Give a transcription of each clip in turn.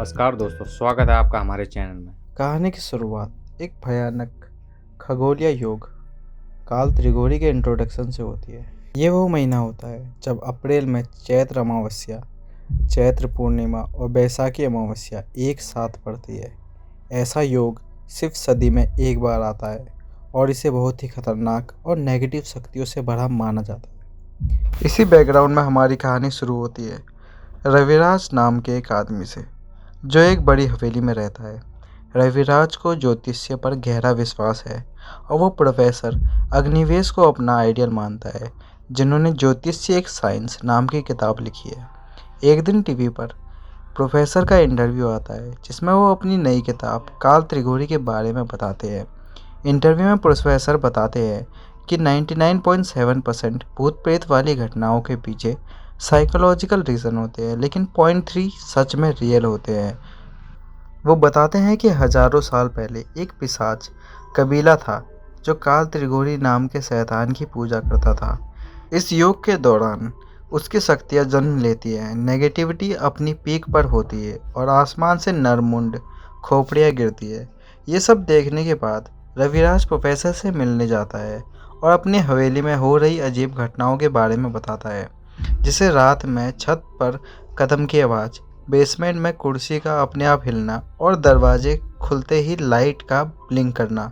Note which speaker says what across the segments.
Speaker 1: नमस्कार दोस्तों, स्वागत है आपका हमारे चैनल में।
Speaker 2: कहानी की शुरुआत एक भयानक खगोलीय योग काल त्रिगोरी के इंट्रोडक्शन से होती है। ये वो महीना होता है जब अप्रैल में चैत्र अमावस्या, चैत्र पूर्णिमा और बैसाखी अमावस्या एक साथ पड़ती है। ऐसा योग सिर्फ सदी में एक बार आता है और इसे बहुत ही खतरनाक और नेगेटिव शक्तियों से भरा माना जाता है। इसी बैकग्राउंड में हमारी कहानी शुरू होती है रविराज नाम के एक आदमी से, जो एक बड़ी हवेली में रहता है। रविराज को ज्योतिष्य पर गहरा विश्वास है और वो प्रोफेसर अग्निवेश को अपना आइडियल मानता है, जिन्होंने ज्योतिष्य एक साइंस नाम की किताब लिखी है। एक दिन टीवी पर प्रोफेसर का इंटरव्यू आता है, जिसमें वो अपनी नई किताब काल त्रिगोरी के बारे में बताते हैं। इंटरव्यू में प्रोफेसर बताते हैं कि 99.7% भूत प्रेत वाली घटनाओं के पीछे साइकोलॉजिकल रीज़न होते हैं, लेकिन 0.3 सच में रियल होते हैं। वो बताते हैं कि हजारों साल पहले एक पिशाच कबीला था जो काल त्रिगोरी नाम के शैतान की पूजा करता था। इस योग के दौरान उसकी शक्तियाँ जन्म लेती हैं, नेगेटिविटी अपनी पीक पर होती है और आसमान से नरमुंड खोपड़ियाँ गिरती है। ये सब देखने के बाद रविराज प्रोफेसर से मिलने जाता है और अपनी हवेली में हो रही अजीब घटनाओं के बारे में बताता है, जिसे रात में छत पर कदम की आवाज़, बेसमेंट में कुर्सी का अपने आप हिलना और दरवाजे खुलते ही लाइट का ब्लिंक करना।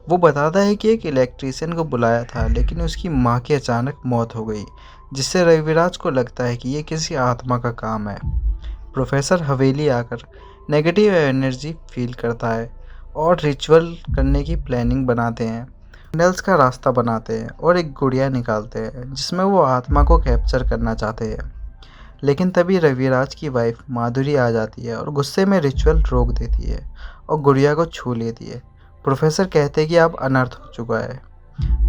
Speaker 2: वो बताता है कि एक इलेक्ट्रीशियन को बुलाया था, लेकिन उसकी माँ की अचानक मौत हो गई, जिससे रविराज को लगता है कि ये किसी आत्मा का काम है। प्रोफेसर हवेली आकर नेगेटिव एनर्जी फील करता है और रिचुअल करने की प्लानिंग बनाते हैं। कैंडल्स का रास्ता बनाते हैं और एक गुड़िया निकालते हैं, जिसमें वो आत्मा को कैप्चर करना चाहते हैं। लेकिन तभी रविराज की वाइफ माधुरी आ जाती है और गुस्से में रिचुअल रोक देती है और गुड़िया को छू लेती है। प्रोफेसर कहते हैं कि अब अनर्थ हो चुका है।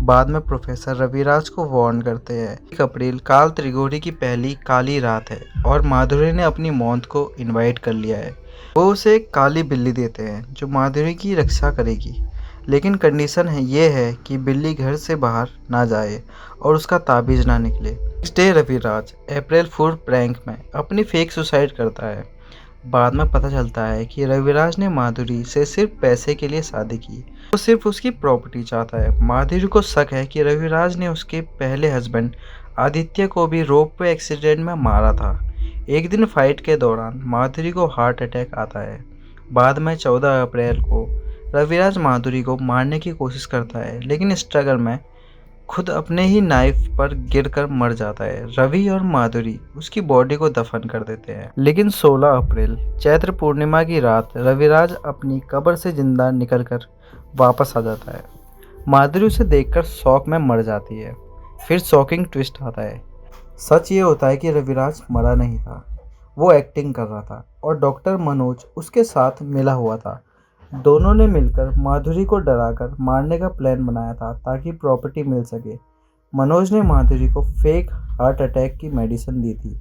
Speaker 2: बाद में प्रोफेसर रविराज को वार्न करते हैं। 1 अप्रैल काल त्रिगोरी की पहली काली रात है और माधुरी ने अपनी मौत को इनवाइट कर लिया है। वो उसे एक काली बिल्ली देते हैं जो माधुरी की रक्षा करेगी, लेकिन कंडीशन ये है कि बिल्ली घर से बाहर ना जाए और उसका ताबीज़ ना निकले। नेक्स्ट डे रविराज अप्रैल फूल प्रैंक में अपनी फेक सुसाइड करता है। बाद में पता चलता है कि रविराज ने माधुरी से सिर्फ पैसे के लिए शादी की। वो सिर्फ उसकी प्रॉपर्टी चाहता है। माधुरी को शक है कि रविराज ने उसके पहले हस्बैंड आदित्य को भी रोप पे एक्सीडेंट में मारा था। एक दिन फाइट के दौरान माधुरी को हार्ट अटैक आता है। बाद में 14 अप्रैल को रविराज माधुरी को मारने की कोशिश करता है, लेकिन स्ट्रगल में खुद अपने ही नाइफ पर गिरकर मर जाता है। रवि और माधुरी उसकी बॉडी को दफन कर देते हैं। लेकिन 16 अप्रैल चैत्र पूर्णिमा की रात रविराज अपनी कब्र से जिंदा निकलकर वापस आ जाता है। माधुरी उसे देखकर शॉक में मर जाती है। फिर शॉकिंग ट्विस्ट आता है। सच ये होता है कि रविराज मरा नहीं था, वो एक्टिंग कर रहा था और डॉक्टर मनोज उसके साथ मिला हुआ था। दोनों ने मिलकर माधुरी को डराकर मारने का प्लान बनाया था ताकि प्रॉपर्टी मिल सके। मनोज ने माधुरी को फेक हार्ट अटैक की मेडिसिन दी थी,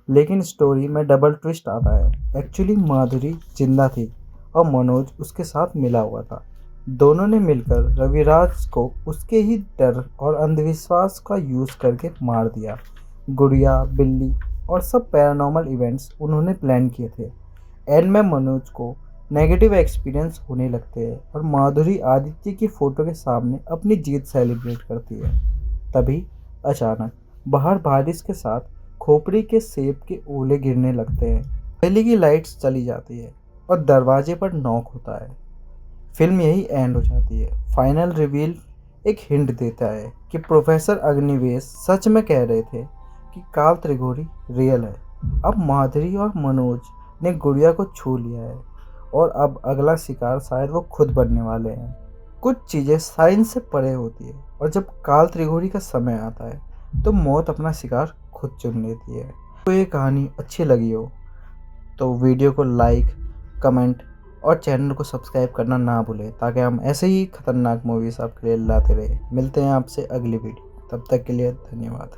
Speaker 2: लेकिन स्टोरी में डबल ट्विस्ट आता है। एक्चुअली माधुरी जिंदा थी और मनोज उसके साथ मिला हुआ था। दोनों ने मिलकर रविराज को उसके ही डर और अंधविश्वास का यूज़ करके मार दिया। गुड़िया, बिल्ली और सब पैरानॉर्मल इवेंट्स उन्होंने प्लान किए थे। एंड में मनोज को नेगेटिव एक्सपीरियंस होने लगते हैं और माधुरी आदित्य की फ़ोटो के सामने अपनी जीत सेलिब्रेट करती है। तभी अचानक बाहर बारिश के साथ खोपड़ी के सेब के ओले गिरने लगते हैं। पहले की लाइट्स चली जाती है और दरवाजे पर नॉक होता है। फिल्म यही एंड हो जाती है। फाइनल रिवील एक हिंट देता है कि प्रोफेसर अग्निवेश सच में कह रहे थे कि काल त्रिगोरी रियल है। अब माधुरी और मनोज ने गुड़िया को छू लिया है और अब अगला शिकार शायद वो खुद बनने वाले हैं। कुछ चीज़ें साइंस से परे होती है और जब काल त्रिगोरी का समय आता है तो मौत अपना शिकार खुद चुन लेती है। तो ये कहानी अच्छी लगी हो तो वीडियो को लाइक, कमेंट और चैनल को सब्सक्राइब करना ना भूलें, ताकि हम ऐसे ही खतरनाक मूवीज़ आपके लिए लाते रहे। मिलते हैं आपसे अगली वीडियो, तब तक के लिए धन्यवाद।